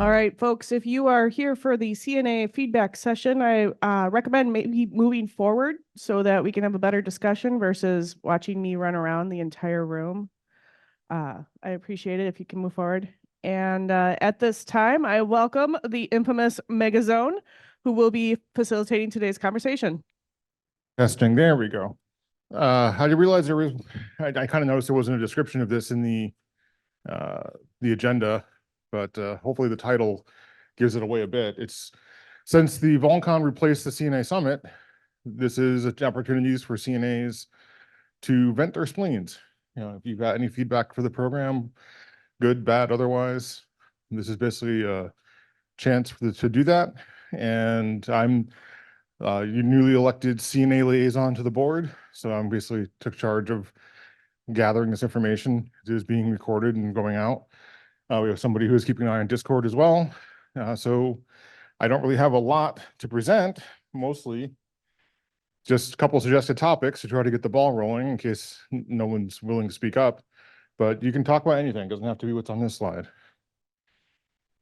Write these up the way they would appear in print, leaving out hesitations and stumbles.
All right, folks, if you are here for the CNA feedback session, I recommend maybe moving forward so that we can have a better discussion versus watching me run around the entire room. I appreciate it if you can move forward. And at this time, I welcome the infamous Megazone, who will be facilitating today's conversation. Testing, there we go. I realized there was, I kind of noticed there wasn't a description of this in the agenda, but hopefully the title gives it away a bit. It's since the VolCon replaced the CNA Summit, this is opportunities for CNAs to vent their spleens. You know, if you've got any feedback for the program, good, bad, otherwise, this is basically a chance to do that. And I'm your newly elected CNA Liaison to the board, so I'm basically took charge of gathering this information. It is being recorded and going out. We have somebody who is keeping an eye on Discord as well. So I don't really have a lot to present, mostly just a couple of suggested topics to try to get the ball rolling in case no one's willing to speak up. But you can talk about anything. It doesn't have to be what's on this slide.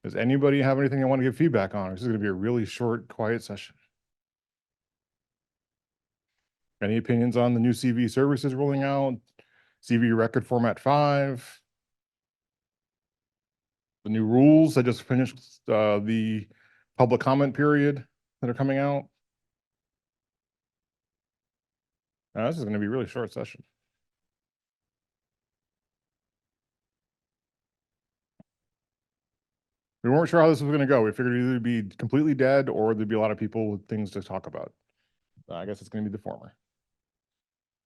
Does anybody have anything they want to give feedback on? This is going to be a really short, quiet session. Any opinions on the new CVE services rolling out? CVE record format 5? The new rules that just finished the public comment period that are coming out? This is going to be a really short session. We weren't sure how this was going to go. We figured it'd either be completely dead or there'd be a lot of people with things to talk about. I guess it's going to be the former.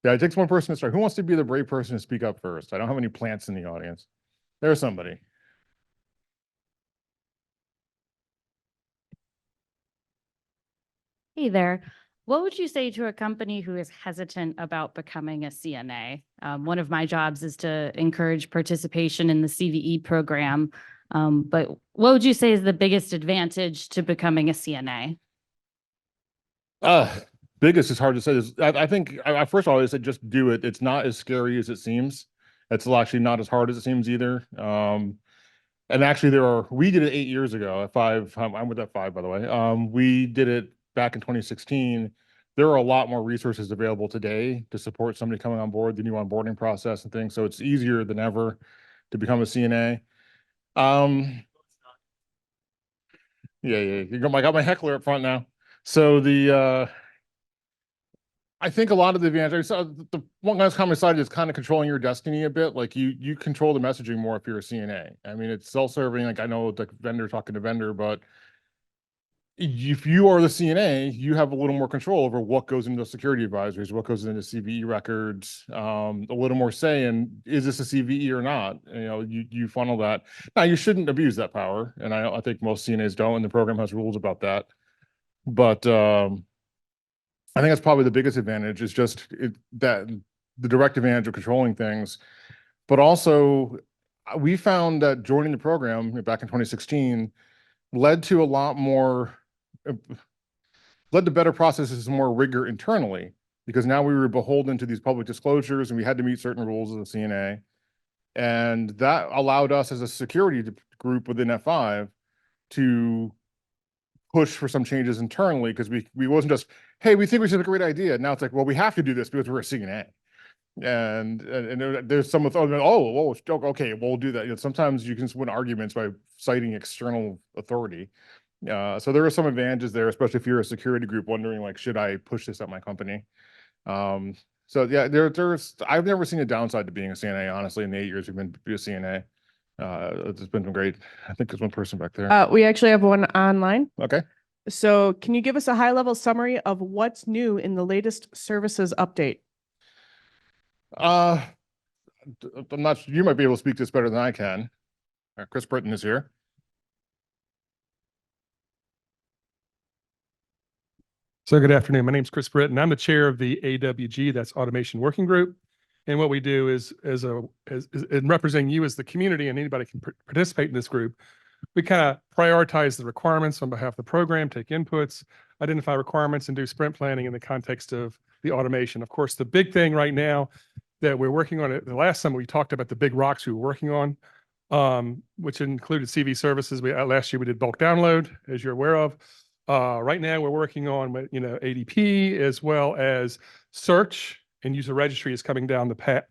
Yeah, it takes one person to start. Who wants to be the brave person to speak up first? I don't have any plants in the audience. There's somebody. Hey there. What would you say to a company who is hesitant about becoming a CNA? One of my jobs is to encourage participation in the CVE program. But what would you say is the biggest advantage to becoming a CNA? Biggest is hard to say. I think, first of all, I said just do it. It's not as scary as it seems. It's actually not as hard as it seems either. And actually we did it 8 years ago at F5. I'm with F5, by the way. We did it back in 2016. There are a lot more resources available today to support somebody coming on board, the new onboarding process and things. So it's easier than ever to become a CNA. Yeah. I got my heckler up front now. So I think a lot of the advantage, the one guy's comment side is kind of controlling your destiny a bit. Like you control the messaging more if you're a CNA. I mean, it's self-serving. Like I know the vendor talking to vendor, but if you are the CNA, you have a little more control over what goes into the security advisories, what goes into CVE records, a little more say in, is this a CVE or not? You know, you funnel that. Now, you shouldn't abuse that power, and I think most CNAs don't, and the program has rules about that. But I think that's probably the biggest advantage is just that the direct advantage of controlling things. But also, we found that joining the program back in 2016 led to a lot more, led to better processes and more rigor internally, because now we were beholden to these public disclosures and we had to meet certain rules of the CNA. And that allowed us as a security group within F5 to push for some changes internally, because we wasn't just, hey, we think we should have a great idea. Now it's like, well, we have to do this because we're a CNA. And there's some okay, we'll do that. You know, sometimes you can win arguments by citing external authority. So there are some advantages there, especially if you're a security group wondering, like, should I push this at my company? So yeah, there's I've never seen a downside to being a CNA, honestly, in the 8 years we've been a CNA. It's been great. I think there's one person back there. We actually have one online. Okay. So can you give us a high-level summary of what's new in the latest services update? I'm not sure. You might be able to speak to this better than I can. Chris Britton is here. So good afternoon. My name is Chris Britton. I'm the chair of the AWG, that's Automation Working Group. And what we do is in representing you as the community, and anybody can participate in this group, we kind of prioritize the requirements on behalf of the program, take inputs, identify requirements, and do sprint planning in the context of the automation. Of course, the big thing right now that we're working on, the last summer we talked about the big rocks we were working on. which included CV services. Last year we did bulk download, as you're aware of. Right now we're working on, ADP as well as search, and user registry is coming down the pipe,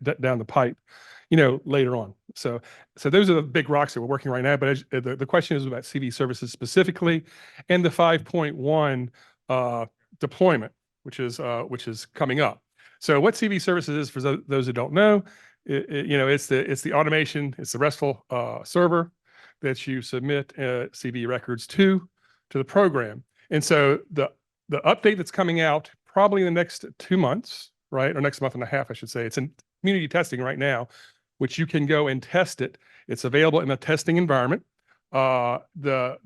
later on. So those are the big rocks that we're working right now. But the question is about CV services specifically, and the 5.1 deployment, which is coming up. So what CV services is, for those who don't know, it's the automation, it's the RESTful server that you submit CV records to the program. And so the update that's coming out probably in the next 2 months, right, or next month and a half, I should say. It's in community testing right now, which you can go and test it. It's available in a testing environment. The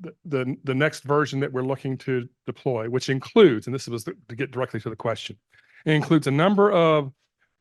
next version that we're looking to deploy, which includes, and this was to get directly to the question, it includes a number of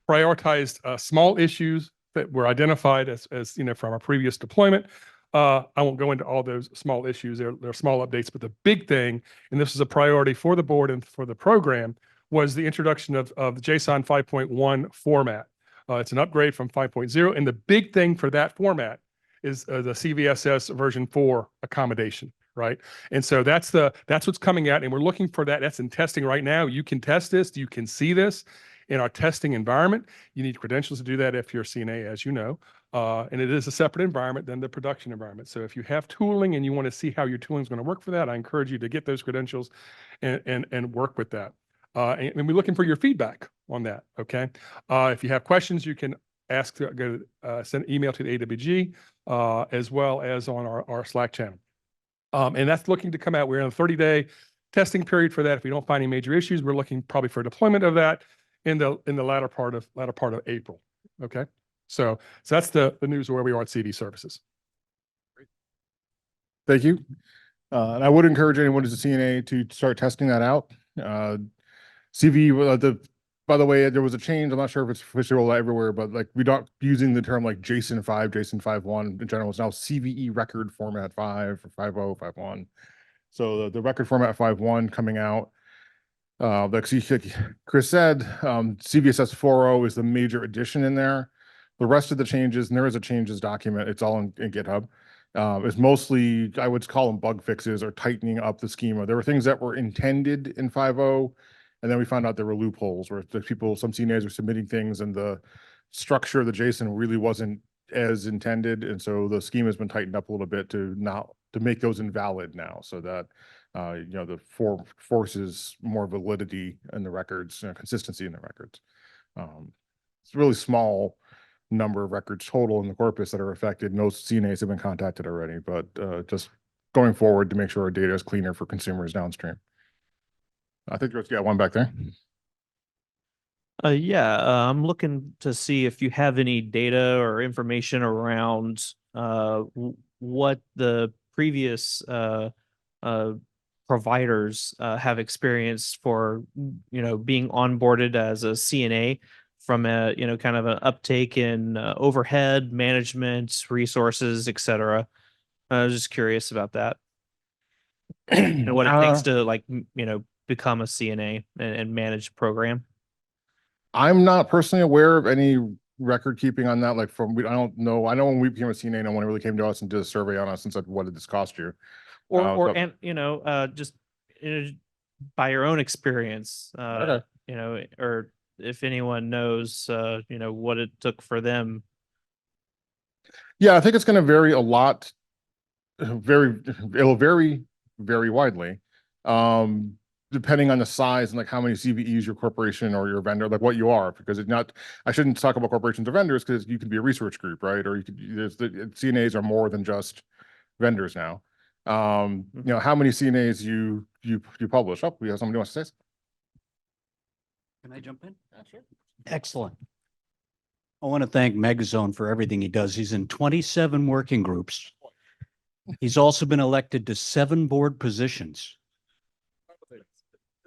prioritized small issues that were identified as from our previous deployment. I won't go into all those small issues. They're small updates, but the big thing, and this is a priority for the board and for the program, was the introduction of the JSON 5.1 format. It's an upgrade from 5.0, and the big thing for that format is the CVSS version 4 accommodation, right? And so that's what's coming out, and we're looking for that. That's in testing right now. You can test this. You can see this in our testing environment. You need credentials to do that if you're a CNA, as you know, and it is a separate environment than the production environment. So if you have tooling and you want to see how your tooling is going to work for that, I encourage you to get those credentials and work with that. And we're looking for your feedback on that, okay? If you have questions, you can send an email to the AWG, as well as on our Slack channel. And that's looking to come out. We're in a 30-day testing period for that. If we don't find any major issues, we're looking probably for deployment of that in the latter part of April. Okay, so that's the news of where we are at CV services. Thank you. And I would encourage anyone who's a CNA to start testing that out. CVE, by the way, there was a change. I'm not sure if it's official everywhere, but like we don't using the term like JSON 5, JSON 5.1 in general. It's now CVE record format 5 or 5.0, 5.1. So the record format 5.1 coming out. Like Chris said, CVSS 4.0 is the major addition in there. The rest of the changes, and there is a changes document, it's all in GitHub. It's mostly, I would call them bug fixes or tightening up the schema. There were things that were intended in 5.0, and then we found out there were loopholes where the some CNAs were submitting things and the structure of the JSON really wasn't as intended. And so the schema has been tightened up a little bit to make those invalid now, so that the forces more validity in the records, consistency in the records. It's a really small number of records total in the corpus that are affected. No CNAs have been contacted already, but just going forward to make sure our data is cleaner for consumers downstream. I think there's one back there. I'm looking to see if you have any data or information around what the previous providers have experienced for being onboarded as a CNA from a kind of an uptake in overhead management, resources, etc. I was just curious about that and what it takes to become a CNA and manage a program. I'm not personally aware of any record keeping on that. I don't know. I know when we became a CNA, no one really came to us and did a survey on us and said, "What did this cost you?" Just by your own experience, Okay. or if anyone knows, what it took for them. Yeah, I think it's going to vary a lot. It'll vary very widely, depending on the size and like how many CVEs your corporation or your vendor, like what you are, because it's not. I shouldn't talk about corporations or vendors because you could be a research group, right? Or CNAs are more than just vendors now. How many CNAs you publish? Oh, we have somebody who wants to say something. Can I jump in? Yeah, sure. Excellent. I want to thank Megazone for everything he does. He's in 27 working groups. He's also been elected to 7 board positions.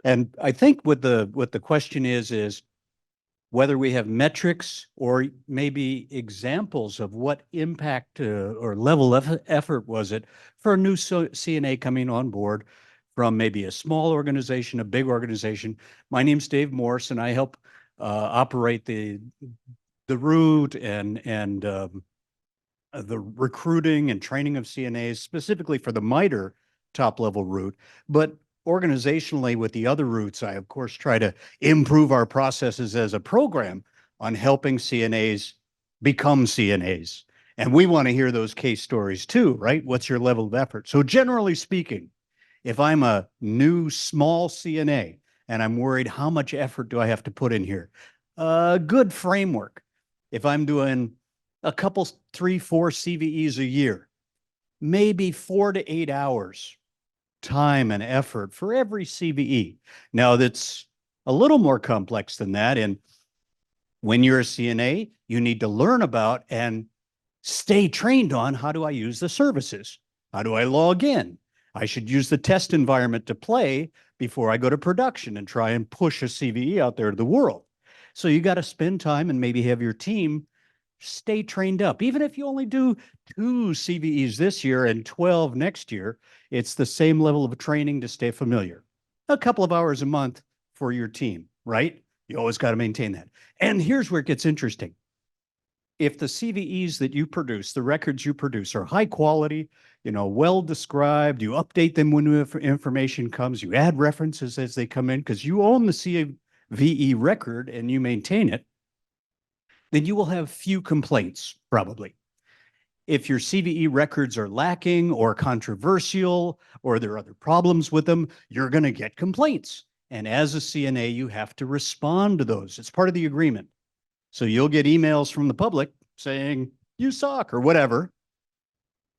And I think what the question is whether we have metrics or maybe examples of what impact or level of effort was it for a new CNA coming on board from maybe a small organization, a big organization. My name's Dave Morse, and I help operate the route and the recruiting and training of CNAs, specifically for the MITRE top-level route. But organizationally, with the other routes, I, of course, try to improve our processes as a program on helping CNAs become CNAs. And we want to hear those case stories too, right? What's your level of effort? So generally speaking, if I'm a new small CNA and I'm worried, how much effort do I have to put in here? A good framework. If I'm doing a couple, 3, 4 CVEs a year, maybe 4 to 8 hours time and effort for every CVE. Now that's a little more complex than that. And when you're a CNA, you need to learn about and stay trained on, how do I use the services? How do I log in? I should use the test environment to play before I go to production and try and push a CVE out there to the world. So you got to spend time and maybe have your team stay trained up. Even if you only do 2 CVEs this year and 12 next year, it's the same level of training to stay familiar. A couple of hours a month for your team, right? You always got to maintain that. And here's where it gets interesting. If the CVEs that you produce, the records you produce are high quality, well described, you update them when new information comes, you add references as they come in because you own the CVE record and you maintain it, then you will have few complaints, probably. If your CVE records are lacking or controversial, or there are other problems with them, you're going to get complaints. And as a CNA, you have to respond to those. It's part of the agreement. So you'll get emails from the public saying, you suck, or whatever,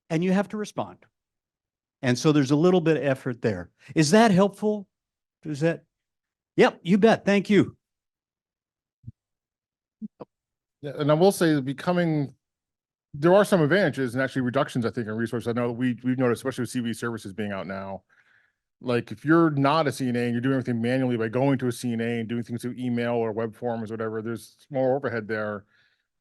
and you have to respond. And so there's a little bit of effort there. Is that helpful? Does that? Yep, you bet. Thank you. Yeah, and I will say there are some advantages and actually reductions, I think, in resources. I know that we've noticed, especially with CVE services being out now. Like if you're not a CNA and you're doing everything manually by going to a CNA and doing things through email or web forms or whatever, there's more overhead there.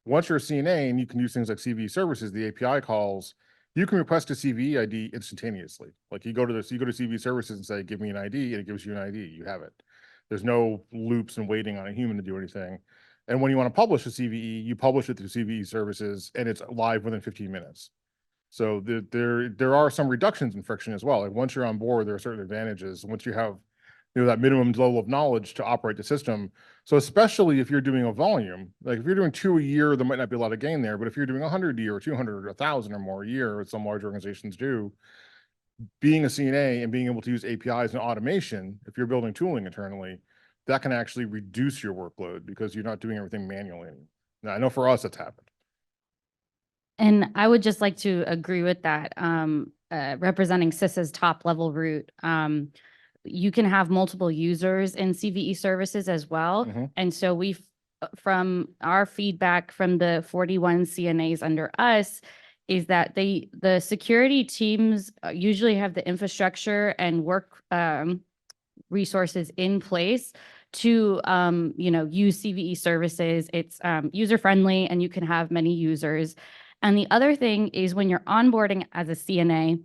Once you're a CNA and you can use things like CVE services, the API calls, you can request a CVE ID instantaneously. Like you go to CVE services and say, give me an ID, and it gives you an ID. You have it. There's no loops and waiting on a human to do anything. And when you want to publish a CVE, you publish it through CVE services and it's live within 15 minutes. So there are some reductions in friction as well. Like once you're on board, there are certain advantages. Once you have that minimum level of knowledge to operate the system. So especially if you're doing a volume, like if you're doing 2 a year, there might not be a lot of gain there. But if you're doing 100 a year or 200 or 1,000 or more a year, as some large organizations do, being a CNA and being able to use APIs and automation, if you're building tooling internally, that can actually reduce your workload because you're not doing everything manually. Now, I know for us, that's happened. And I would just like to agree with that. Representing CISA's top level route, you can have multiple users in CVE services as well. And so from our feedback from the 41 CNAs under us, is that the security teams usually have the infrastructure and work resources in place to use CVE services. It's user friendly and you can have many users. And the other thing is when you're onboarding as a CNA,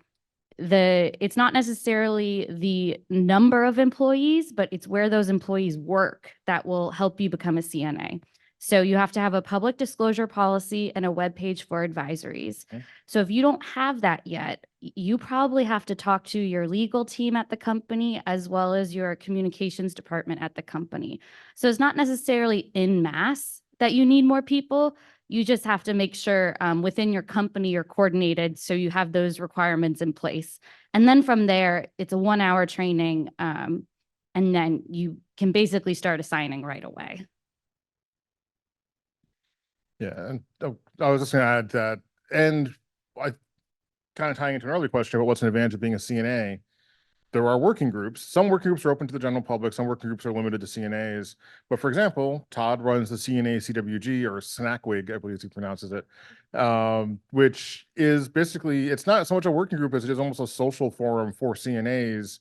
it's not necessarily the number of employees, but it's where those employees work that will help you become a CNA. So you have to have a public disclosure policy and a web page for advisories. Okay. So if you don't have that yet, you probably have to talk to your legal team at the company as well as your communications department at the company. So it's not necessarily en masse that you need more people. You just have to make sure within your company you're coordinated so you have those requirements in place. And then from there, it's a 1-hour training and then you can basically start assigning right away. Yeah, and I was just going to add that, and I kind of tying into an earlier question about what's an advantage of being a CNA. There are working groups. Some working groups are open to the general public. Some working groups are limited to CNAs. But for example, Todd runs the CNACWG or CNACWG, I believe he pronounces it, which is basically, it's not so much a working group as it is almost a social forum for CNAs.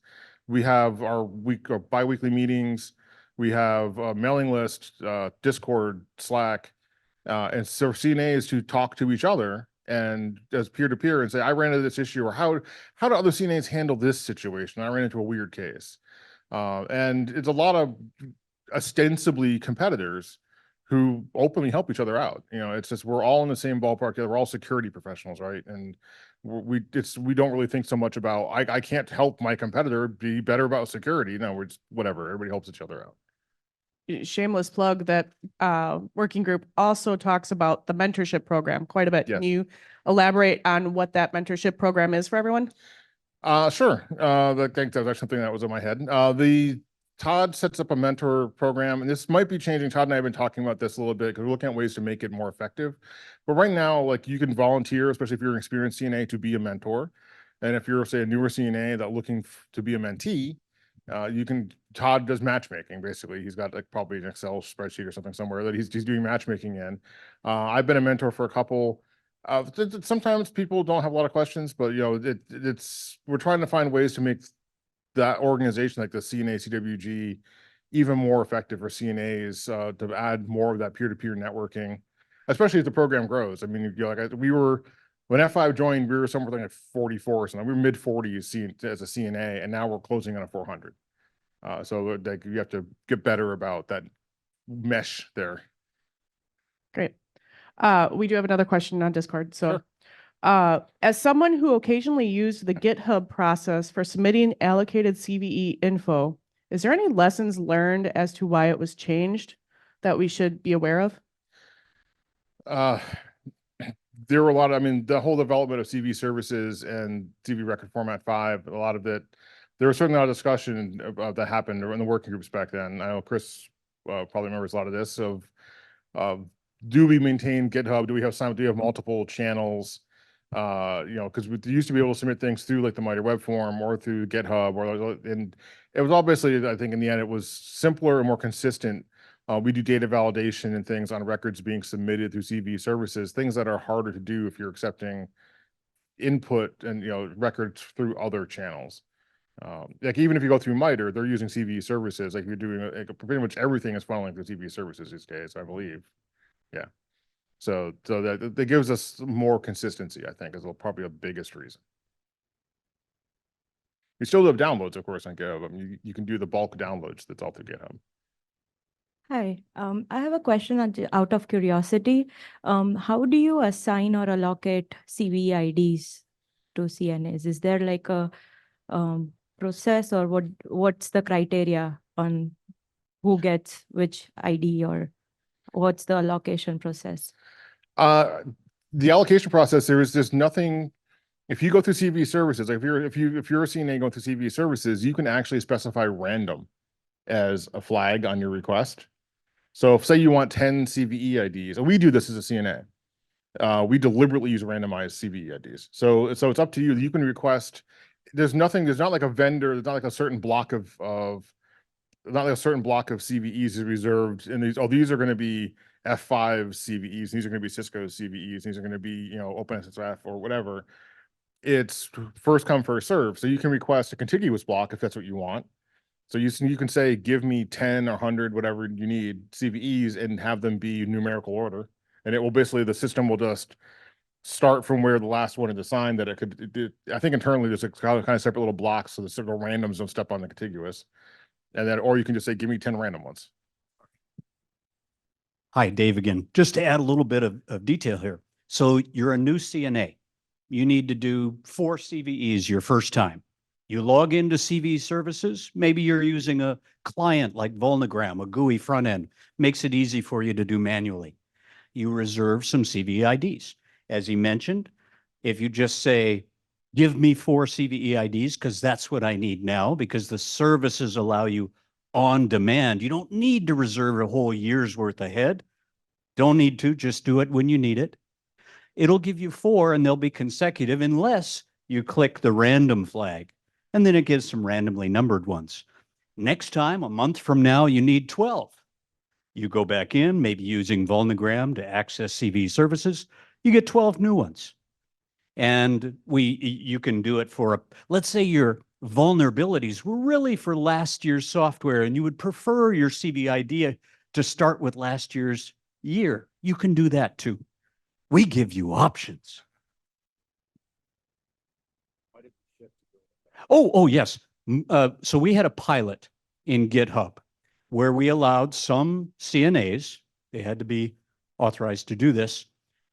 We have our bi-weekly meetings. We have a mailing list, Discord, Slack, and so CNAs to talk to each other and as peer-to-peer and say, I ran into this issue, or how do other CNAs handle this situation? I ran into a weird case. And it's a lot of ostensibly competitors, who openly help each other out. You know, it's just, we're all in the same ballpark. We're all security professionals, right? And we don't really think so much about, I can't help my competitor be better about security. No, we're just, whatever. Everybody helps each other out. Shameless plug, that working group also talks about the mentorship program quite a bit. Can Yes. you elaborate on what that mentorship program is for everyone? Sure. I think that was actually something that was in my head. The Todd sets up a mentor program, and this might be changing. Todd and I have been talking about this a little bit because we're looking at ways to make it more effective. But right now, like, you can volunteer, especially if you're an experienced CNA, to be a mentor. And if you're, say, a newer CNA that looking to be a mentee, Todd does matchmaking. Basically, he's got like probably an Excel spreadsheet or something somewhere that he's doing matchmaking in. I've been a mentor for a couple. Sometimes people don't have a lot of questions, but we're trying to find ways to make that organization, like the CNACWG, even more effective for CNAs, to add more of that peer-to-peer networking, especially as the program grows. I mean, when F5 joined, we were somewhere like 44 or something. We were mid-40s as a CNA, and now we're closing on a 400. So like, you have to get better about that mesh there. Great. We do have another question on Discord. So, Sure. As someone who occasionally used the GitHub process for submitting allocated CVE info, is there any lessons learned as to why it was changed that we should be aware of? There were a lot of, I mean, the whole development of CV services and CV record format 5, a lot of it, there was certainly a lot of discussion that happened in the working groups back then. I know Chris probably remembers a lot of this of, do we maintain GitHub? Do we have multiple channels? Because we used to be able to submit things through like the MITRE web form or through GitHub, and it was all basically, I think in the end, it was simpler and more consistent. We do data validation and things on records being submitted through CV services, things that are harder to do if you're accepting input and records through other channels. Like, even if you go through MITRE, they're using CV services. Like, you're doing pretty much everything is funneling through CV services these days, I believe. Yeah. So that gives us more consistency, I think, is probably the biggest reason. You still have downloads, of course, on GitHub. I mean, you can do the bulk downloads that's all through GitHub. Hi, I have a question out of curiosity. How do you assign or allocate CVE IDs to CNAs? Is there like a process, or what's the criteria on who gets which ID, or what's the allocation process? The allocation process, there's nothing. If you go through CV services, like if you're a CNA going through CV services, you can actually specify random as a flag on your request. So if, say, you want 10 CVE IDs, and we do this as a CNA, we deliberately use randomized CVE IDs. So it's up to you. You can request. There's not like a vendor. There's not like a certain block of CVEs is reserved, and these are going to be F5 CVEs. These are going to be Cisco CVEs. These are going to be OpenSSF or whatever. It's first come, first serve. So you can request a contiguous block if that's what you want. So you can say, give me 10 or 100, whatever you need, CVEs, and have them be numerical order. And it will basically, the system will just start from where the last one is assigned. That I think internally there's a kind of separate little blocks so the several randoms don't step on the contiguous. And then, or you can just say, give me 10 random ones. Hi, Dave again. Just to add a little bit of detail here. So you're a new CNA. You need to do 4 CVEs your first time. You log into CVE services. Maybe you're using a client like Vulnagram, a GUI front end. Makes it easy for you to do manually. You reserve some CVE IDs. As he mentioned, if you just say, give me 4 CVE IDs, because that's what I need now, because the services allow you on demand. You don't need to reserve a whole year's worth ahead. Don't need to, just do it when you need it. It'll give you 4, and they'll be consecutive unless you click the random flag. And then it gives some randomly numbered ones. Next time, a month from now, you need 12. You go back in, maybe using Vulnagram to access CVE services, you get 12 new ones. And you can do it for, let's say your vulnerabilities were really for last year's software, and you would prefer your CVE ID to start with last year's year. You can do that too. We give you options. Oh, yes. So we had a pilot in GitHub where we allowed some CNAs, they had to be authorized to do this,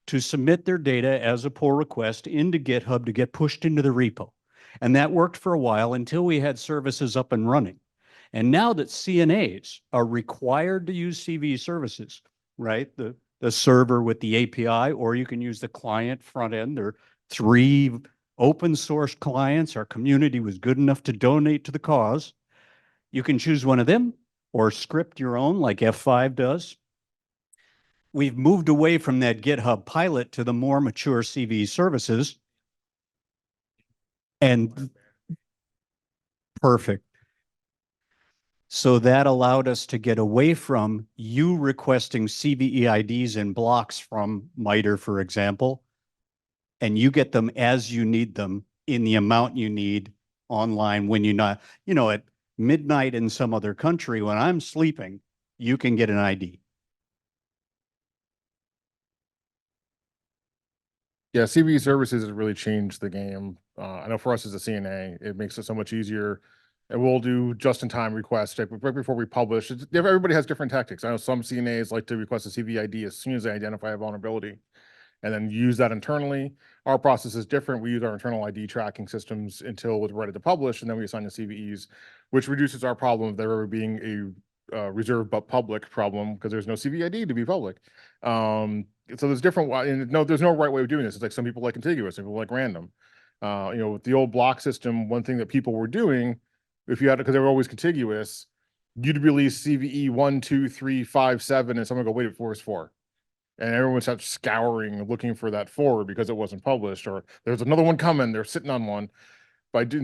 to submit their data as a pull request into GitHub to get pushed into the repo. And that worked for a while until we had services up and running. And now that CNAs are required to use CVE services, right? The server with the API, or you can use the client front end. There are 3 open source clients. Our community was good enough to donate to the cause. You can choose one of them or script your own like F5 does. We've moved away from that GitHub pilot to the more mature CVE services. And perfect. So that allowed us to get away from you requesting CVE IDs in blocks from MITRE, for example, and you get them as you need them in the amount you need online when you're not, at midnight in some other country when I'm sleeping, you can get an ID. Yeah, CVE services has really changed the game. I know for us as a CNA, it makes it so much easier. And we'll do just-in-time requests right before we publish. Everybody has different tactics. I know some CNAs like to request a CVE ID as soon as they identify a vulnerability and then use that internally. Our process is different. We use our internal ID tracking systems until we're ready to publish, and then we assign the CVEs, which reduces our problem of there ever being a reserved but public problem because there's no CVE ID to be public. So there's different, and there's no right way of doing this. It's like some people like contiguous, some people like random. With the old block system, one thing that people were doing, if you had to, because they were always contiguous, you'd release CVE 1, 2, 3, 5, 7, and someone would go, wait, 4 is 4. And everyone starts scouring, looking for that 4 because it wasn't published, or there's another one coming, they're sitting on one.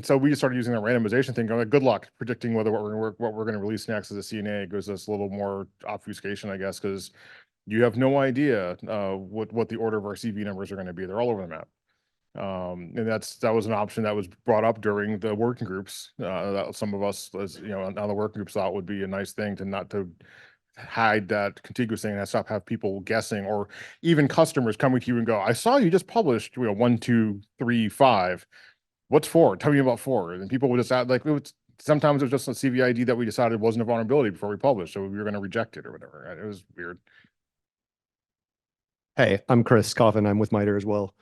So we just started using the randomization thing, going, good luck predicting whether what we're going to release next as a CNA. It gives us a little more obfuscation, I guess, because you have no idea what the order of our CV numbers are going to be. They're all over the map. And that was an option that was brought up during the working groups. That some of us, as on the working groups, thought would be a nice thing to not to hide that contiguous thing and have people guessing, or even customers coming to you and go, I saw you just published 1, 2, 3, 5. What's 4? Tell me about 4. And people would just add, sometimes it was just a CVE ID that we decided wasn't a vulnerability before we published, so we were going to reject it or whatever. It was weird. Hey, I'm Chris Coffin. I'm with MITRE as well.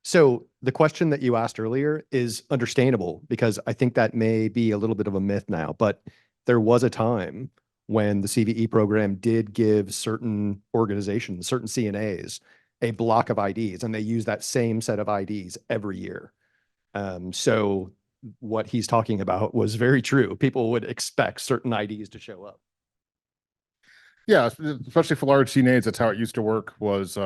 So the question that you asked earlier is understandable because I think that may be a little bit of a myth now, but there was a time when the CVE program did give certain organizations, certain CNAs, a block of IDs, and they use that same set of IDs every year. So what he's talking about was very true. People would expect certain IDs to show up. Yeah, especially for large CNAs, that's how it used to work. Was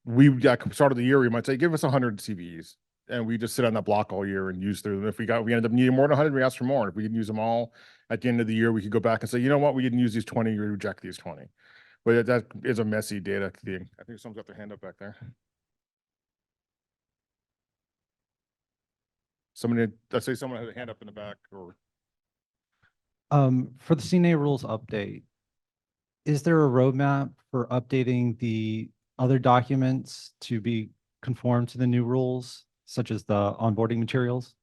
we got start of the year, we might say, give us 100 CVEs, and we just sit on that block all year and use through them. If we ended up needing more than 100, we asked for more. And if we didn't use them all at the end of the year, we could go back and say, you know what, we didn't use these 20, we reject these 20. But that is a messy data thing. I think someone's got their hand up back there. Let's say someone has a hand up in the back, or for the CNA rules update, is there a roadmap for updating the other documents to be conform to the new rules, such as the onboarding materials?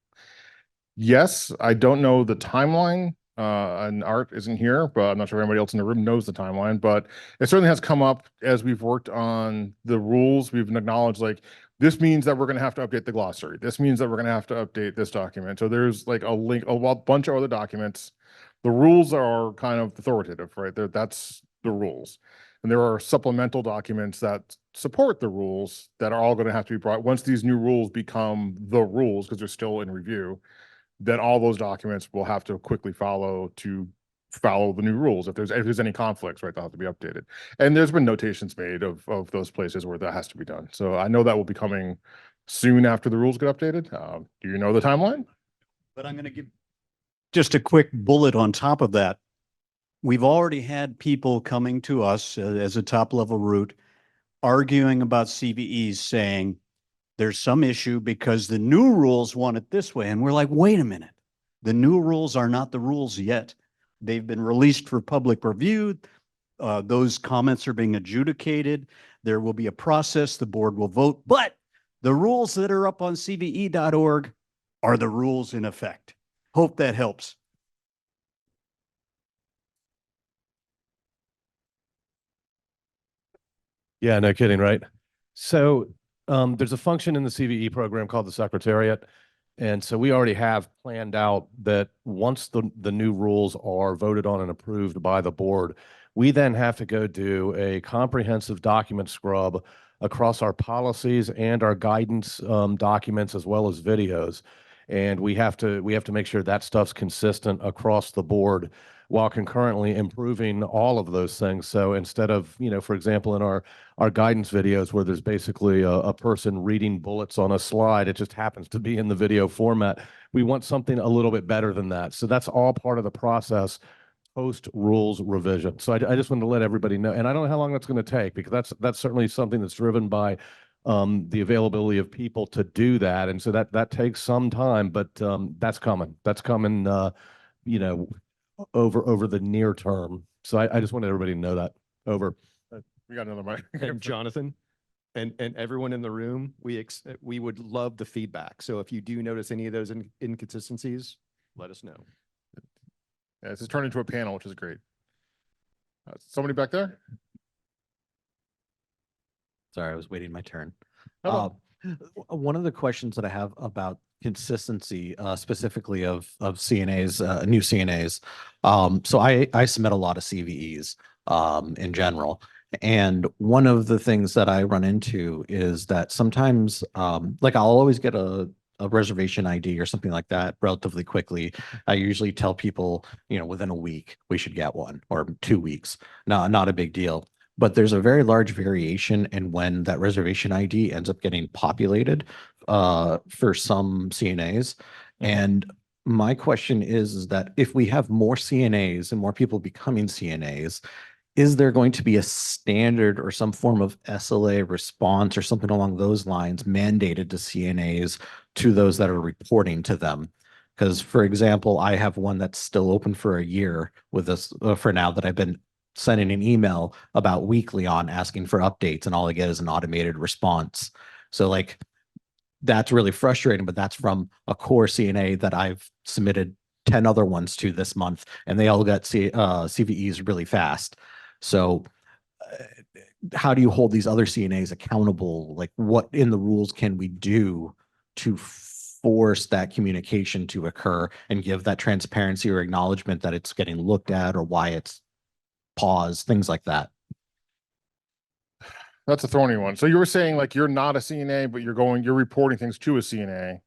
yes, I don't know the timeline. And Art isn't here, but I'm not sure if anybody else in the room knows the timeline, but it certainly has come up as we've worked on the rules. We've acknowledged this means that we're going to have to update the glossary. This means that we're going to have to update this document. So there's a link, a bunch of other documents. The rules are kind of authoritative, right? That's the rules. And there are supplemental documents that support the rules that are all going to have to be brought. Once these new rules become the rules, because they're still in review, then all those documents will have to quickly follow the new rules. If there's any conflicts, right, they'll have to be updated. And there's been notations made of those places where that has to be done. So I know that will be coming soon after the rules get updated. Do you know the timeline? But I'm going to give just a quick bullet on top of that. We've already had people coming to us as a top level route arguing about CVEs, saying there's some issue because the new rules want it this way. And we're like, wait a minute, the new rules are not the rules yet. They've been released for public review. Those comments are being adjudicated. There will be a process. The board will vote, but the rules that are up on CVE.org are the rules in effect. Hope that helps. Yeah, no kidding, right? So there's a function in the CVE program called the Secretariat. And so we already have planned out that once the new rules are voted on and approved by the board, we then have to go do a comprehensive document scrub across our policies and our guidance documents as well as videos. And we have to make sure that stuff's consistent across the board while concurrently improving all of those things. So instead of, for example, in our guidance videos where there's basically a person reading bullets on a slide, it just happens to be in the video format. We want something a little bit better than that. So that's all part of the process post rules revision. So I just wanted to let everybody know, and I don't know how long that's going to take, because that's certainly something that's driven by the availability of people to do that. And so that takes some time, but that's coming. That's coming, over the near term. So I just wanted everybody to know that. Over. We got another mic. And Jonathan and everyone in the room, we would love the feedback. So if you do notice any of those inconsistencies, let us know. Yeah, this has turned into a panel, which is great. Somebody back there? Sorry, I was waiting my turn. Hello. One of the questions that I have about consistency, specifically of CNAs, new CNAs. So I submit a lot of CVEs in general. And one of the things that I run into is that sometimes, like I'll always get a reservation ID or something like that relatively quickly. I usually tell people, within a week, we should get one, or 2 weeks. No, not a big deal. But there's a very large variation in when that reservation ID ends up getting populated for some CNAs. And my question is that if we have more CNAs and more people becoming CNAs, is there going to be a standard or some form of SLA response or something along those lines mandated to CNAs to those that are reporting to them? Because, for example, I have one that's still open for a year with this for now that I've been sending an email about weekly on asking for updates, and all I get is an automated response. So like, that's really frustrating, but that's from a core CNA that I've submitted 10 other ones to this month, and they all got CVEs really fast. So how do you hold these other CNAs accountable? Like, what in the rules can we do to force that communication to occur and give that transparency or acknowledgement that it's getting looked at or why it's paused, things like that? That's a thorny one. So you were saying like you're not a CNA, but you're reporting things to a CNA.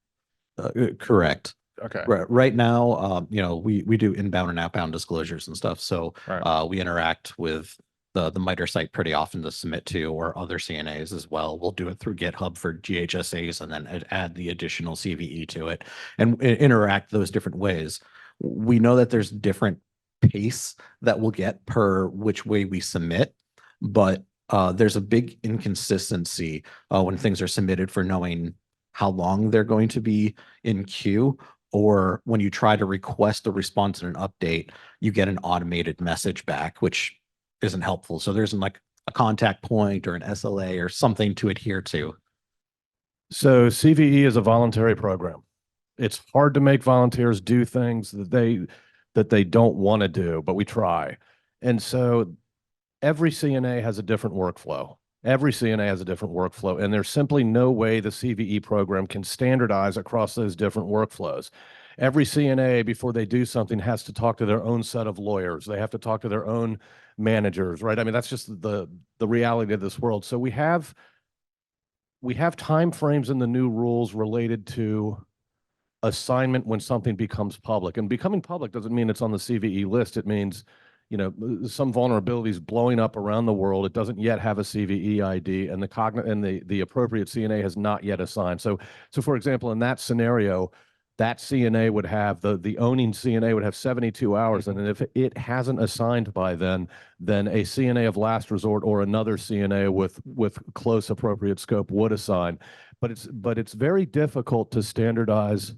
Correct. Okay. Right now, we do inbound and outbound disclosures and stuff. So Right. we interact with the MITRE site pretty often to submit to, or other CNAs as well. We'll do it through GitHub for GHSAs and then add the additional CVE to it and interact those different ways. We know that there's different pace that we'll get per which way we submit, but there's a big inconsistency when things are submitted for knowing how long they're going to be in queue, or when you try to request a response and an update, you get an automated message back, which isn't helpful. So there isn't like a contact point or an SLA or something to adhere to. So CVE is a voluntary program. It's hard to make volunteers do things that they don't want to do, but we try. And so every CNA has a different workflow. Every CNA has a different workflow, and there's simply no way the CVE program can standardize across those different workflows. Every CNA, before they do something, has to talk to their own set of lawyers. They have to talk to their own managers, right? I mean, that's just the reality of this world. So we have timeframes in the new rules related to assignment when something becomes public. And becoming public doesn't mean it's on the CVE list. It means, some vulnerabilities blowing up around the world. It doesn't yet have a CVE ID, and the appropriate CNA has not yet assigned. So for example, in that scenario, that CNA would have the owning CNA would have 72 hours, and if it hasn't assigned by then a CNA of last resort or another CNA with close appropriate scope would assign. But it's very difficult to standardize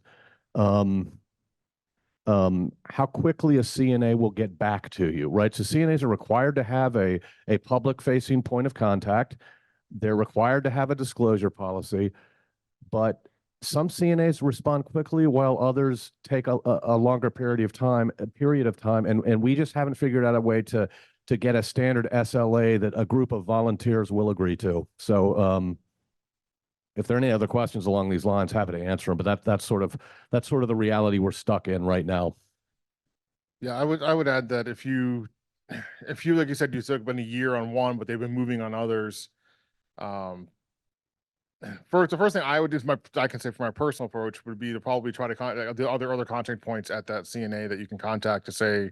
how quickly a CNA will get back to you, right? So CNAs are required to have a public-facing point of contact. They're required to have a disclosure policy, but some CNAs respond quickly while others take a longer period of time, and we just haven't figured out a way to to get a standard SLA that a group of volunteers will agree to. So if there are any other questions along these lines, happy to answer them. But that's sort of the reality we're stuck in right now. Yeah, I would add that if you like you said, you took been a year on one, but they've been moving on others. First, the first thing I would do is I can say for my personal approach would be to probably try to contact the other contact points at that CNA that you can contact to say,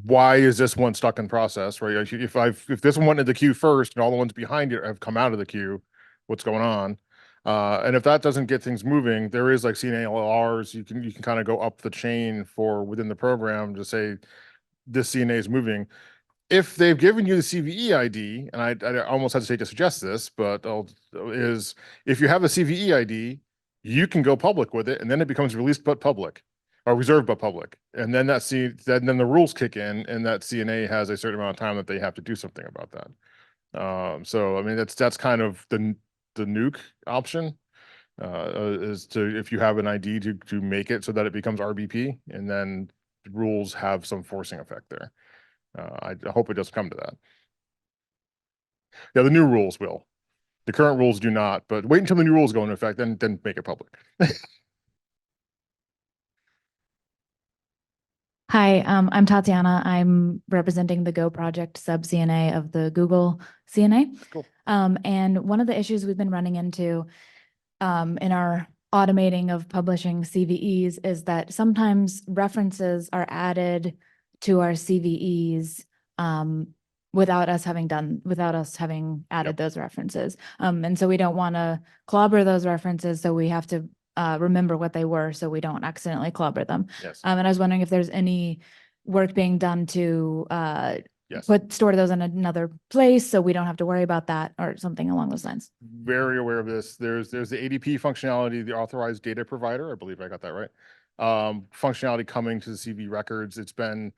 why is this one stuck in process, right? If this one went into the queue first and all the ones behind it have come out of the queue, what's going on? And if that doesn't get things moving, there is like CNA LRs, you can kind of go up the chain for within the program to say this CNA is moving. If they've given you the CVE ID, and I almost hesitate to suggest this, but if you have a CVE ID, you can go public with it, and then it becomes released but public, or reserved but public, and then then the rules kick in, and that CNA has a certain amount of time that they have to do something about that. So I mean that's kind of the nuke option, is to, if you have an ID, to make it so that it becomes RBP, and then the rules have some forcing effect there. I hope it doesn't come to that. Yeah, the new rules will. The current rules do not, but wait until the new rules go into effect, then make it public. Hi, I'm Tatiana. I'm representing the Go project sub CNA of the Google CNA. Cool. And one of the issues we've been running into in our automating of publishing CVEs is that sometimes references are added to our CVEs without us having added those references. And so we don't want to clobber those references, so we have to remember what they were so we don't accidentally clobber them. Yes. And I was wondering if there's any work being done to Yes. store those in another place so we don't have to worry about that or something along those lines. Very aware of this. There's the ADP functionality, the authorized data provider. I believe I got that right. Functionality coming to the CV records. I'm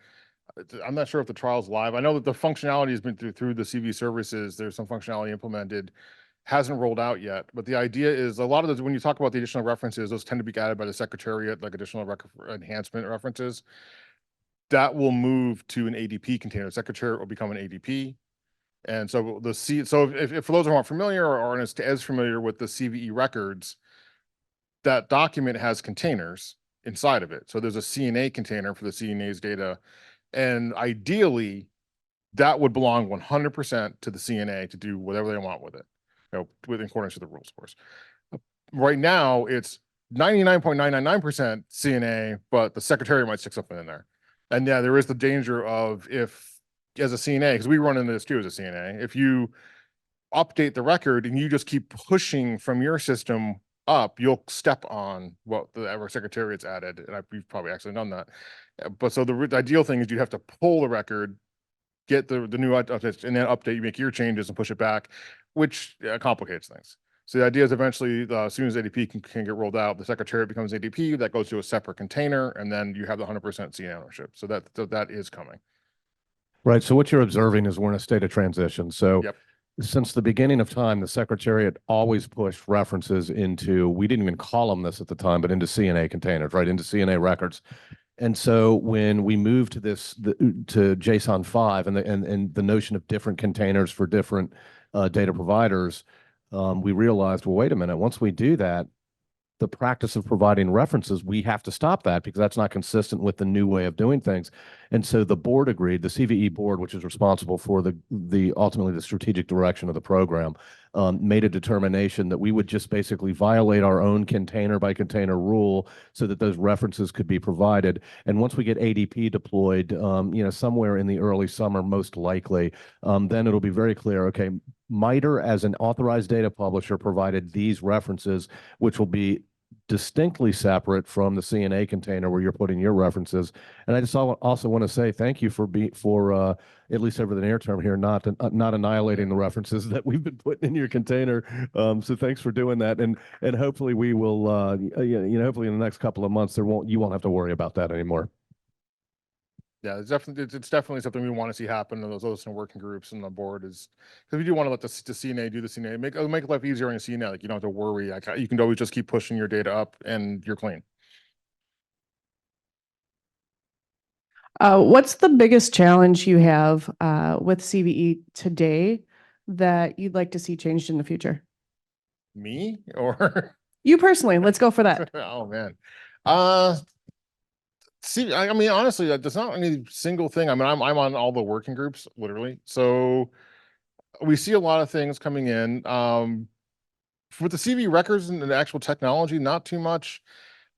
not sure if the trial's live. I know that the functionality has been through the CV services. There's some functionality implemented, hasn't rolled out yet. But the idea is a lot of those, when you talk about the additional references, those tend to be added by the Secretariat, like additional enhancement references. That will move to an ADP container. Secretariat will become an ADP. And so if for those who aren't familiar or aren't as familiar with the CVE records, that document has containers inside of it. So there's a CNA container for the CNA's data. And ideally, that would belong 100% to the CNA to do whatever they want with it, in accordance to the rules, of course. Right now, it's 99.999% CNA, but the Secretariat might stick something in there. And yeah, there is the danger of, if as a CNA, because we run into this too as a CNA, if you update the record and you just keep pushing from your system up, you'll step on what the Secretariat's added. And we've probably actually done that. But so the ideal thing is you have to pull the record, get the new updates, and then update, you make your changes and push it back, which complicates things. So the idea is eventually, as soon as ADP can get rolled out, the Secretariat becomes ADP, that goes to a separate container, and then you have the 100% CNA ownership. So that is coming. Right. So what you're observing is we're in a state of transition. So Yep. Since the beginning of time, the Secretariat always pushed references into, we didn't even call them this at the time, but into CNA containers, right, into CNA records. And so when we moved to to JSON 5 and the notion of different containers for different data providers, we realized, well, wait a minute, once we do that, the practice of providing references, we have to stop that because that's not consistent with the new way of doing things. And so the board agreed, the CVE board, which is responsible for ultimately the strategic direction of the program, made a determination that we would just basically violate our own container by container rule so that those references could be provided. And once we get ADP deployed, somewhere in the early summer, most likely, then it'll be very clear, okay, MITRE as an authorized data publisher provided these references, which will be distinctly separate from the CNA container where you're putting your references. And I just also want to say thank you for at least over the near term here, not annihilating the references that we've been putting in your container. So thanks for doing that. And hopefully we will, hopefully in the next couple of months, you won't have to worry about that anymore. Yeah, it's definitely something we want to see happen in those working groups and the board, is because we do want to let the CNA do the CNA, make life easier on your CNA. Like, you don't have to worry. You can always just keep pushing your data up and you're clean. What's the biggest challenge you have with CVE today that you'd like to see changed in the future? Me or? You personally, let's go for that. Oh, man. See, I mean, honestly, there's not any single thing. I mean, I'm on all the working groups, literally. So we see a lot of things coming in. For the CV records and the actual technology, not too much.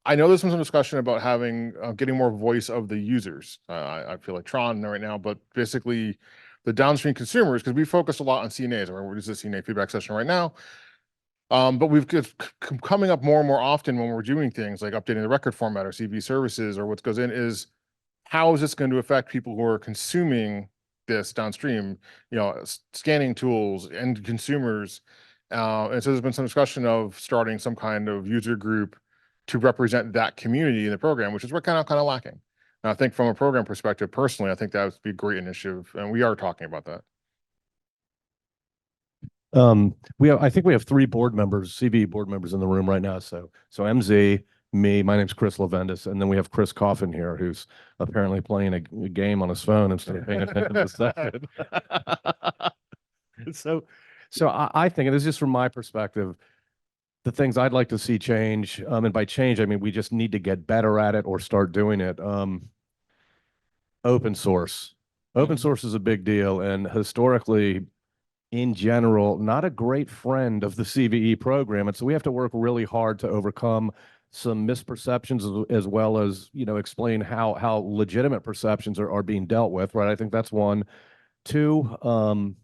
I know there's some discussion about having getting more voice of the users. I feel like Tron right now, but basically the downstream consumers, because we focus a lot on CNAs. We're just a CNA feedback session right now. But we've coming up more and more often when we're doing things like updating the record format or CV services or what goes in is how is this going to affect people who are consuming this downstream, scanning tools and consumers. And so there's been some discussion of starting some kind of user group to represent that community in the program, which is we're kind of lacking. And I think from a program perspective, personally, I think that would be a great initiative. And we are talking about that. I think we have 3 board members, CVE board members in the room right now. So MZ, me, my name's Chris Lavendis, and then we have Chris Coffin here, who's apparently playing a game on his phone instead of paying attention to the session. So I think, and this is just from my perspective, the things I'd like to see change, and by change, I mean, we just need to get better at it or start doing it. Open source. Open source is a big deal, and historically, in general, not a great friend of the CVE program. And so we have to work really hard to overcome some misperceptions as well as, explain how legitimate perceptions are being dealt with, right? I think that's one. 2,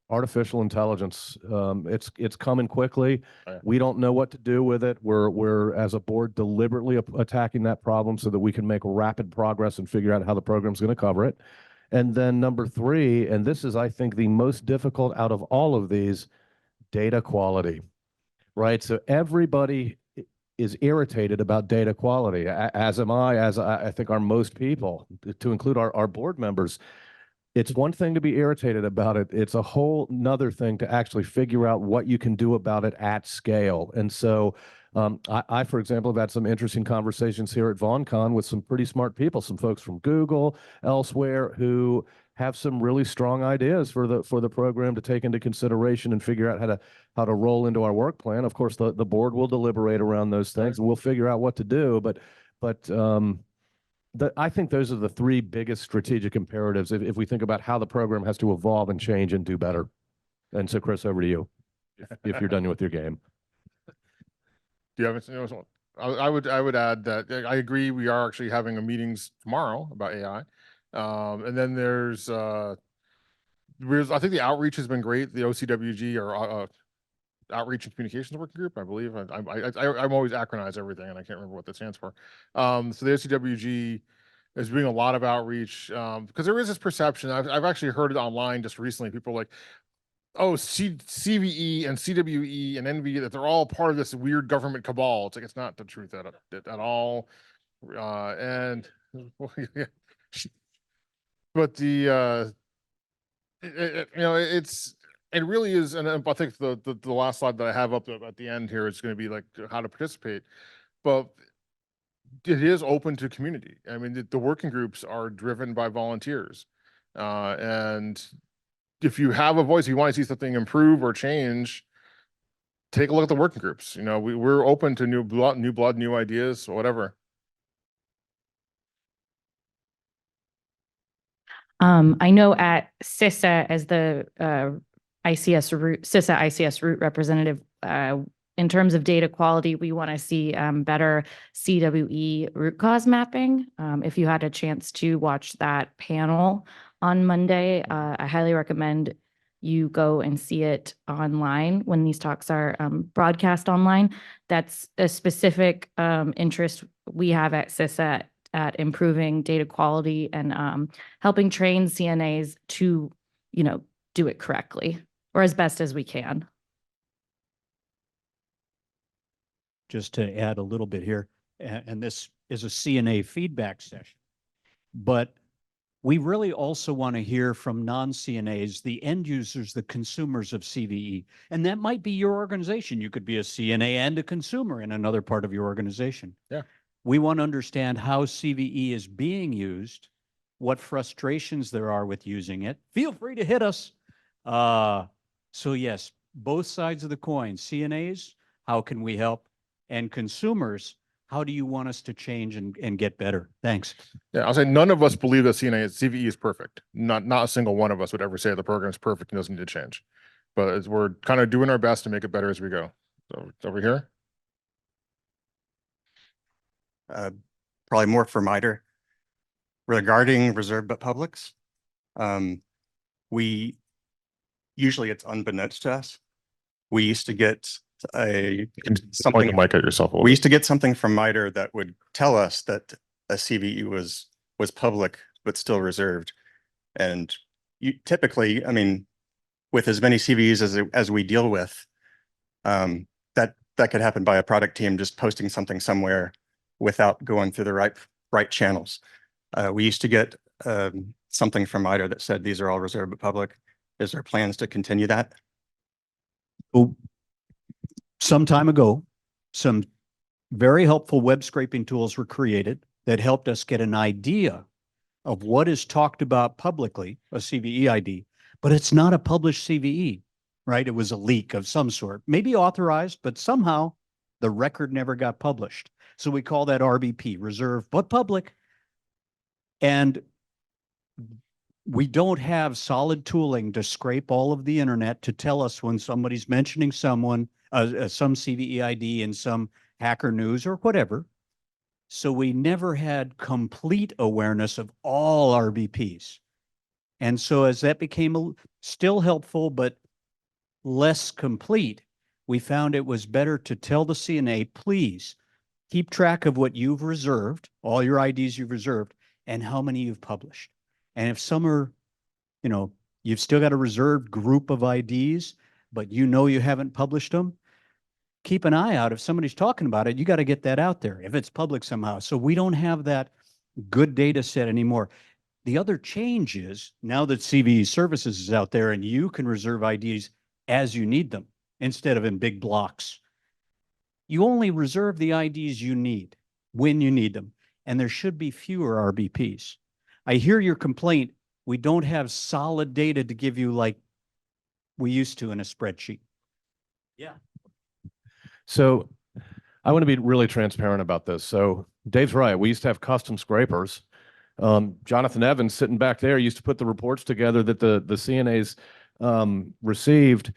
artificial intelligence. It's coming quickly. Yeah. We don't know what to do with it. We're as a board deliberately attacking that problem so that we can make rapid progress and figure out how the program's going to cover it. And then number 3, and this is, I think, the most difficult out of all of these, data quality, right? So everybody is irritated about data quality, as am I, as I think are most people, to include our board members. It's one thing to be irritated about it. It's a whole nother thing to actually figure out what you can do about it at scale. And so I, for example, have had some interesting conversations here at VaughnCon with some pretty smart people, some folks from Google, elsewhere, who have some really strong ideas for the program to take into consideration and figure out how to roll into our work plan. Of course, the board will deliberate around those things, and we'll figure out what to do. But I think those are the 3 biggest strategic imperatives if we think about how the program has to evolve and change and do better. And so, Chris, over to you, if you're done with your game. Do you have anything? I would add that I agree. We are actually having a meetings tomorrow about AI. And then there's I think the outreach has been great. The OCWG or Outreach and Communications Working Group, I believe. I'm always acronize everything, and I can't remember what that stands for. So the OCWG is doing a lot of outreach because there is this perception. I've actually heard it online just recently. People are like, oh, CVE and CWE and NV, that they're all part of this weird government cabal. It's like, it's not the truth at all. And but it really is, and I think the last slide that I have up at the end here is going to be like how to participate, but it is open to community. I mean, the working groups are driven by volunteers, and if you have a voice, you want to see something improve or change, take a look at the working groups. We're open to new blood, new ideas, whatever. I know at CISA, as the CISA ICS root representative, in terms of data quality, we want to see better CWE root cause mapping. If you had a chance to watch that panel on Monday, I highly recommend you go and see it online when these talks are broadcast online. That's a specific interest we have at CISA at improving data quality and helping train CNAs to, do it correctly or as best as we can. Just to add a little bit here, and this is a CNA feedback session, but we really also want to hear from non-CNAs, the end users, the consumers of CVE, and that might be your organization. You could be a CNA and a consumer in another part of your organization. Yeah. We want to understand how CVE is being used what frustrations there are with using it, feel free to hit us. So yes, both sides of the coin, CNAs, how can we help? And consumers, how do you want us to change and get better? Thanks. Yeah, I'll say none of us believe that CVE is perfect. Not a single one of us would ever say the program is perfect and doesn't need to change. But we're kind of doing our best to make it better as we go. So over here. Probably more for MITRE. Regarding reserved but publics, we usually it's unbeknownst to us. We used to get Point something. the mic at yourself. We used to get something from MITRE that would tell us that a CVE was public but still reserved. And you typically, I mean, with as many CVEs as we deal with, that could happen by a product team just posting something somewhere without going through the right channels. We used to get something from MITRE that said these are all reserved but public. Is there plans to continue that? Oh, some time ago, some very helpful web scraping tools were created that helped us get an idea of what is talked about publicly, a CVE ID, but it's not a published CVE, right? It was a leak of some sort, maybe authorized, but somehow the record never got published. So we call that RBP, reserved but public. And we don't have solid tooling to scrape all of the internet to tell us when somebody's mentioning someone, some CVE ID in some hacker news or whatever. So we never had complete awareness of all RBPs. And so as that became still helpful, but less complete, we found it was better to tell the CNA, please keep track of what you've reserved, all your IDs you've reserved, and how many you've published. And if some are, you know, you've still got a reserved group of IDs, but you know you haven't published them, keep an eye out. If somebody's talking about it, you got to get that out there if it's public somehow. So we don't have that good data set anymore. The other change is now that CVE Services is out there and you can reserve IDs as you need them instead of in big blocks. You only reserve the IDs you need when you need them, and there should be fewer RBPs. I hear your complaint. We don't have solid data to give you like we used to in a spreadsheet. Yeah. So I want to be really transparent about this. So Dave's right. We used to have custom scrapers. Jonathan Evans sitting back there used to put the reports together that the CNAs received,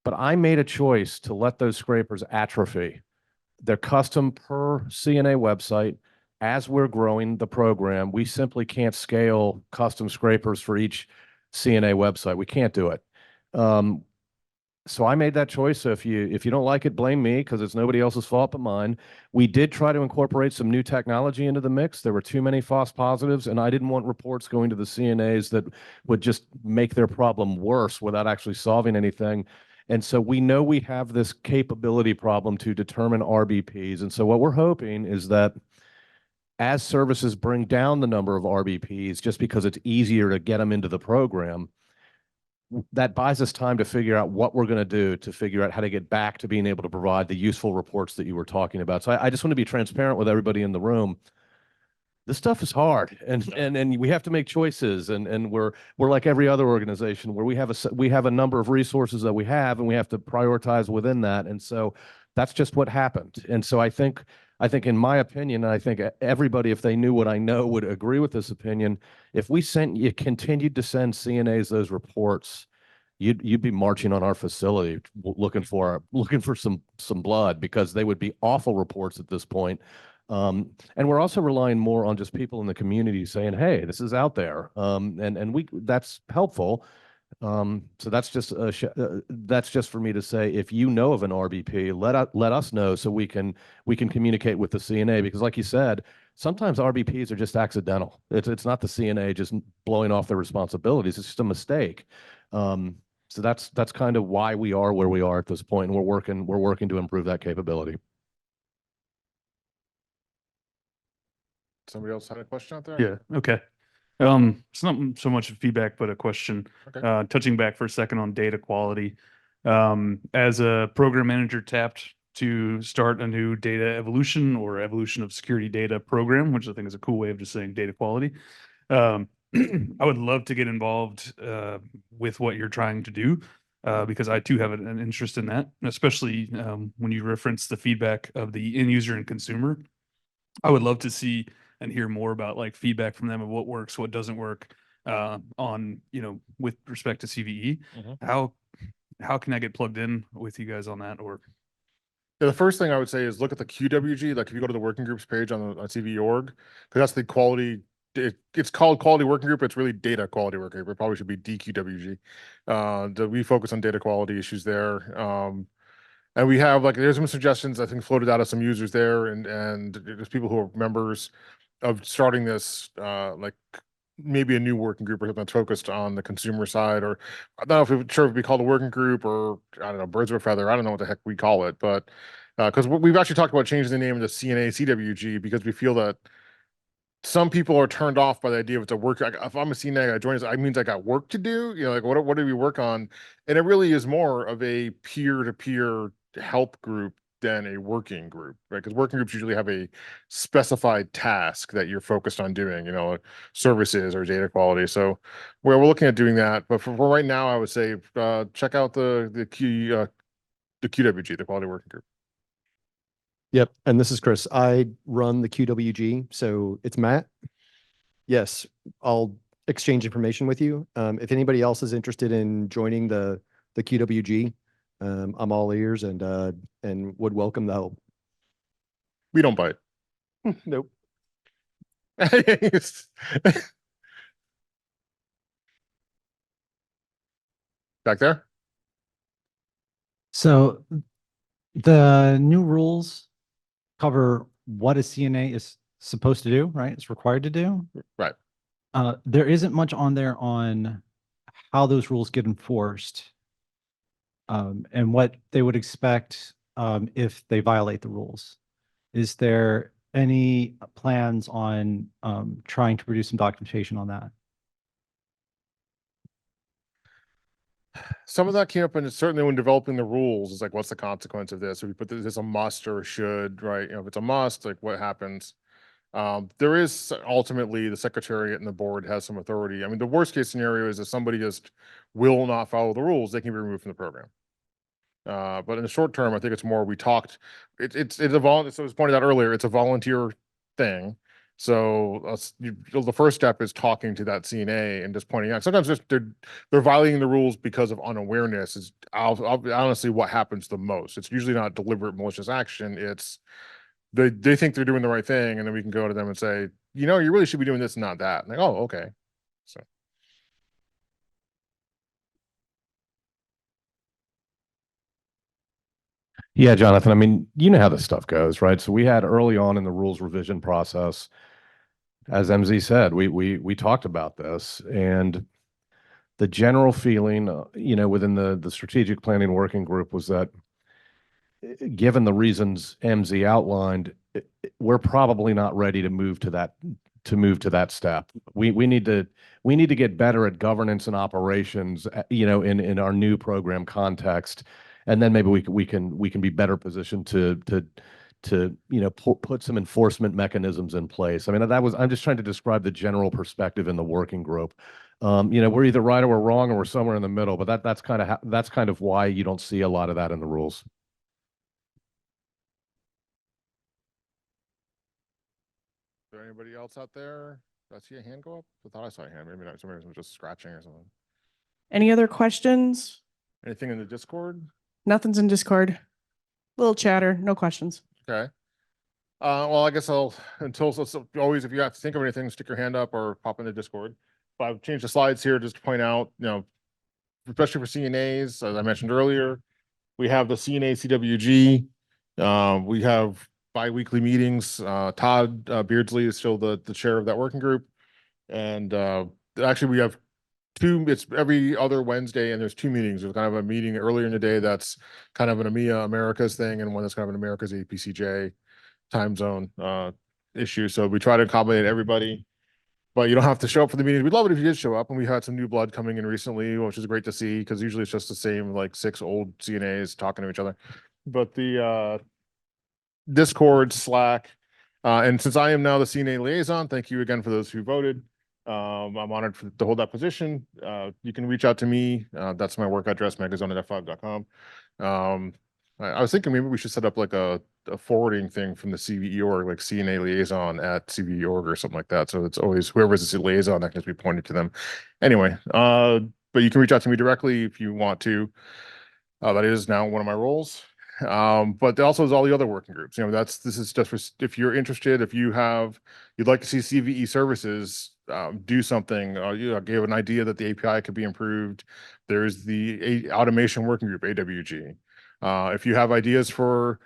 but I made a choice to let those scrapers atrophy. They're custom per CNA website. As we're growing the program, we simply can't scale custom scrapers for each CNA website. We can't do it. So I made that choice. So if you don't like it, blame me because it's nobody else's fault but mine. We did try to incorporate some new technology into the mix. There were too many false positives, and I didn't want reports going to the CNAs that would just make their problem worse without actually solving anything. And so we know we have this capability problem to determine RBPs. And so what we're hoping is that as services bring down the number of RBPs, just because it's easier to get them into the program, that buys us time to figure out what we're going to do to figure out how to get back to being able to provide the useful reports that you were talking about. So I just want to be transparent with everybody in the room. This stuff is hard, and we have to make choices, and we're like every other organization where we have a number of resources that we have, and we have to prioritize within that. And so that's just what happened. And so I think in my opinion, and I think everybody, if they knew what I know, would agree with this opinion. If we continued to send CNAs those reports, you'd be marching on our facility looking for some blood, because they would be awful reports at this point. And we're also relying more on just people in the community saying, hey, this is out there. And that's helpful. So that's just for me to say, if you know of an RBP, let us know so we can communicate with the CNA, because like you said, sometimes RBPs are just accidental. It's not the CNA just blowing off their responsibilities. It's just a mistake. So that's kind of why we are where we are at this point, and we're working to improve that capability. Somebody else had a question out there? Yeah. Okay. It's not so much feedback, but a question. Okay. Touching back for a second on data quality. As a program manager tapped to start a new data evolution or evolution of security data program, which I think is a cool way of just saying data quality. I would love to get involved with what you're trying to do because I too have an interest in that, especially when you reference the feedback of the end user and consumer. I would love to see and hear more about like feedback from them of what works, what doesn't work on, with respect to CVE. How can I get plugged in with you guys on that? Or The first thing I would say is look at the QWG. Like if you go to the working groups page on CVE org, because that's the quality. It's called quality working group. It's really data quality working group. It probably should be DQWG. We focus on data quality issues there. And we have there's some suggestions I think floated out of some users there, and there's people who are members of starting this maybe a new working group or something that's focused on the consumer side, or I don't know if it'd be called a working group or I don't know, birds of a feather. I don't know what the heck we call it, but because we've actually talked about changing the name to CNACWG because we feel that some people are turned off by the idea of it's a work. If I'm a CNA, I join, I means I got work to do. What do we work on? And it really is more of a peer-to-peer help group than a working group, right? Because working groups usually have a specified task that you're focused on doing, services or data quality. So we're looking at doing that. But for right now, I would say check out the QWG, the Quality Working Group. Yep. And this is Chris. I run the QWG. So it's Matt. Yes, I'll exchange information with you. If anybody else is interested in joining the QWG, I'm all ears and would welcome the help. We don't bite. Nope. Back there? So the new rules cover what a CNA is supposed to do, right? It's required to do. Right. There isn't much on there on how those rules get enforced, and what they would expect if they violate the rules. Is there any plans on trying to produce some documentation on that? Some of that came up, and certainly when developing the rules, it's like, what's the consequence of this? If we put this as a must or a should, right? If it's a must, like what happens? There is ultimately the secretariat and the board has some authority. I mean, the worst case scenario is if somebody just will not follow the rules, they can be removed from the program. But in the short term, I think it's more we talked. It's a volunteer. So it was pointed out earlier, it's a volunteer thing. So the first step is talking to that CNA and just pointing out. Sometimes they're violating the rules because of unawareness. Is honestly what happens the most. It's usually not deliberate malicious action. It's they think they're doing the right thing, and then we can go to them and say, you really should be doing this, not that. And like, oh, okay. So. Yeah, Jonathan, I mean, you know how this stuff goes, right? So we had early on in the rules revision process, as MZ said, we talked about this, and the general feeling, within the strategic planning working group was that given the reasons MZ outlined, we're probably not ready to move to that step. We need to get better at governance and operations, in our new program context, and then maybe we can be better positioned to put some enforcement mechanisms in place. I mean, I'm just trying to describe the general perspective in the working group. We're either right or we're wrong, or we're somewhere in the middle, but that's kind of why you don't see a lot of that in the rules. Is there anybody else out there? Did I see a hand go up? I thought I saw a hand. Maybe not. Somebody was just scratching or something. Any other questions? Anything in the Discord? Nothing's in Discord. Little chatter, no questions. Okay. Well, I guess always, if you have to think of anything, stick your hand up or pop in the Discord. But I've changed the slides here just to point out, especially for CNAs, as I mentioned earlier, we have the CNACWG. We have bi-weekly meetings. Todd Beardsley is still the chair of that working group. And actually we have it's every other Wednesday, and there's 2 meetings. There's kind of a meeting earlier in the day that's kind of an EMEA Americas thing, and one that's kind of an Americas APCJ time zone issue. So we try to accommodate everybody, but you don't have to show up for the meetings. We'd love it if you did show up, and we had some new blood coming in recently, which is great to see, because usually it's just the same 6 old CNAs talking to each other. But the Discord, Slack, and since I am now the CNA Liaison, thank you again for those who voted. I'm honored to hold that position. You can reach out to me. That's my work address, megazone@f5.com. I was thinking maybe we should set up like a forwarding thing from the CVE org, like CNA Liaison at CVE org or something like that. So it's always whoever's a liaison that can just be pointed to them. Anyway, but you can reach out to me directly if you want to. That is now one of my roles. But also there's all the other working groups. This is just for, if you're interested, if you'd like to see CVE services do something, give an idea that the API could be improved. There's the automation working group, AWG. If you have ideas for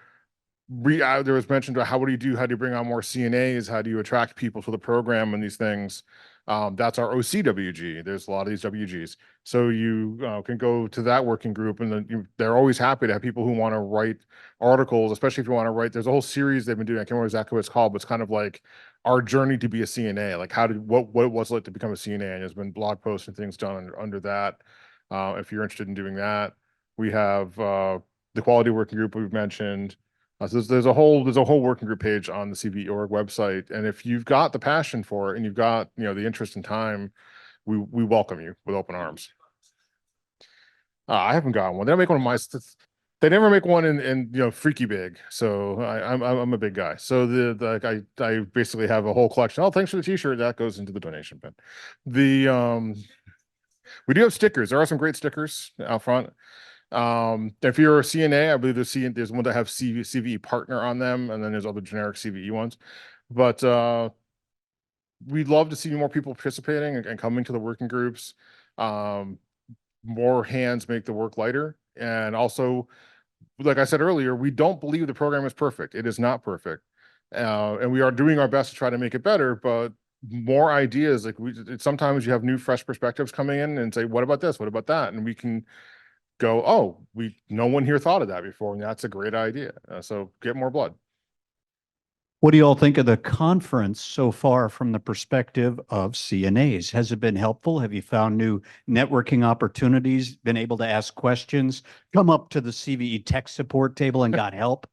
there was mentioned about how do you bring on more CNAs? How do you attract people to the program and these things? That's our OCWG. There's a lot of these WGs. So you can go to that working group, and then they're always happy to have people who want to write articles, especially if you want to write. There's a whole series they've been doing. I can't remember exactly what it's called, but it's kind of like our journey to be a CNA. Like what it was like to become a CNA, and there's been blog posts and things done under that. If you're interested in doing that, we have the quality working group we've mentioned. So there's a whole working group page on the CVE org website, and if you've got the passion for it and you've got the interest and time, we welcome you with open arms. I haven't gotten one. They don't make one of my. They never make one in freaky big. So I'm a big guy. So I basically have a whole collection. Oh, thanks for the T-shirt. That goes into the donation bin. We do have stickers. There are some great stickers out front. If you're a CNA, I believe there's one that have CVE partner on them, and then there's other generic CVE ones. But we'd love to see more people participating and coming to the working groups. More hands make the work lighter. And also, like I said earlier, we don't believe the program is perfect. It is not perfect. And we are doing our best to try to make it better, but more ideas, sometimes you have new fresh perspectives coming in and say, what about this? What about that? And we can go, oh, no one here thought of that before, and that's a great idea. So get more blood. What do you all think of the conference so far from the perspective of CNAs? Has it been helpful? Have you found new networking opportunities, been able to ask questions, come up to the CVE tech support table and got help?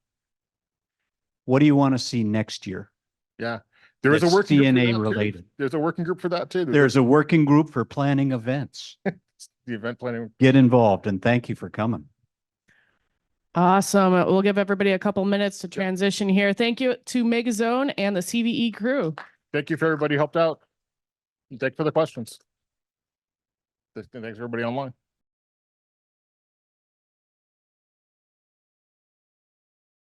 What do you want to see next year? Yeah, there is a working CNA group related. There's a working group for that too. There's a working group for planning events. The event planning. Get involved, and thank you for coming. Awesome. We'll give everybody a couple minutes to transition here. Thank you to Megazone and the CVE crew. Thank you for everybody who helped out. Thank you for the questions. Thanks everybody online.